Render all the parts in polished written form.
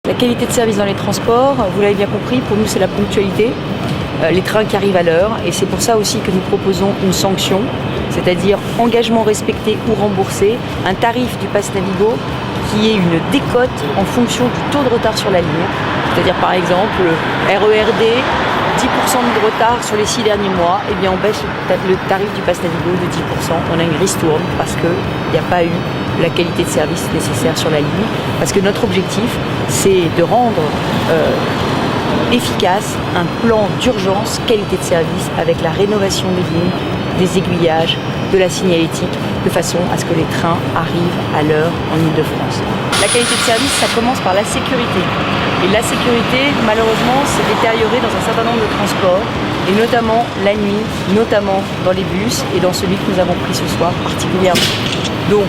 La qualité de service dans les transports, vous l'avez bien compris, pour nous c'est la ponctualité, les trains qui arrivent à l'heure, et c'est pour ça aussi que nous proposons une sanction, c'est-à-dire engagement respecté ou remboursé, un tarif du pass Navigo qui est une décote en fonction du taux de retard sur la ligne, c'est-à-dire par exemple RERD, 10% de retard sur les 6 derniers mois, eh bien on baisse le tarif du pass Navigo de 10%, on a une ristourne parce qu'il n'y a pas eu la qualité de service nécessaire sur la ligne, parce que notre objectif c'est de rendre efficace un plan d'urgence qualité de service avec la rénovation des lignes, des aiguillages, de la signalétique, de façon à ce que les trains arrivent à l'heure en Ile-de-France. La qualité de service, ça commence par la sécurité. Et la sécurité, malheureusement, s'est détériorée dans un certain nombre de transports, et notamment la nuit, notamment dans les bus, et dans celui que nous avons pris ce soir particulièrement. Donc,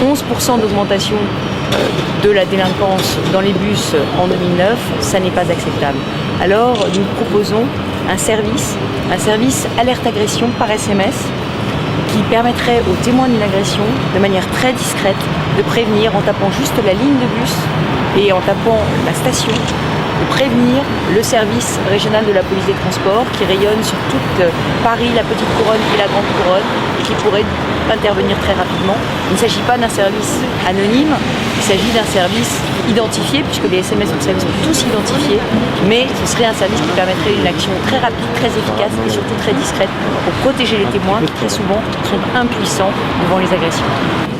11% d'augmentation de la délinquance dans les bus en 2009, ça n'est pas acceptable. Alors nous proposons un service alerte agression par SMS qui permettrait aux témoins d'une agression, de manière très discrète, de prévenir en tapant juste la ligne de bus et en tapant la station, de prévenir le service régional de la police des transports qui rayonne sur toute Paris, la Petite Couronne et la Grande Couronne et qui pourrait intervenir très rapidement. Il ne s'agit pas d'un service anonyme, il s'agit d'un service identifié puisque les SMS, vous le savez, sont tous identifiés, mais ce serait un service qui permettrait une action très rapide, très efficace et surtout très discrète pour protéger les témoins qui très souvent sont impuissants devant les agressions.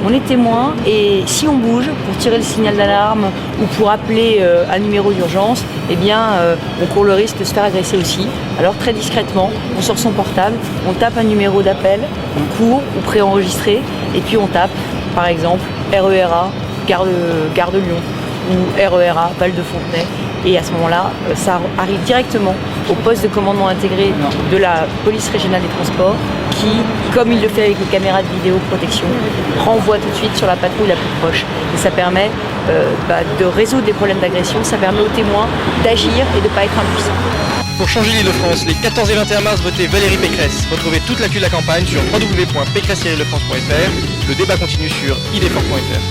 On est témoin et si on bouge pour tirer le signal d'alarme ou pour appeler un numéro d'urgence, eh bien on court le risque de se faire agresser aussi. Alors très discrètement, on sort son portable, on tape un numéro d'appel, on court ou préenregistré et puis on tape par exemple RERA, Gare de Lyon ou RERA, Val de Fontenay. Et à ce moment-là, ça arrive directement au poste de commandement intégré de la police régionale des transports qui, comme il le fait avec les caméras de vidéoprotection, renvoie tout de suite sur la patrouille la plus proche. Et ça permet de résoudre des problèmes d'agression, ça permet aux témoins d'agir et de ne pas être impuissants. Pour changer l'Île-de-France, les 14 et 21 mars, votez Valérie Pécresse. Retrouvez toute l'actu de la campagne sur www.pécresse-france.fr. Le débat continue sur idfort.fr.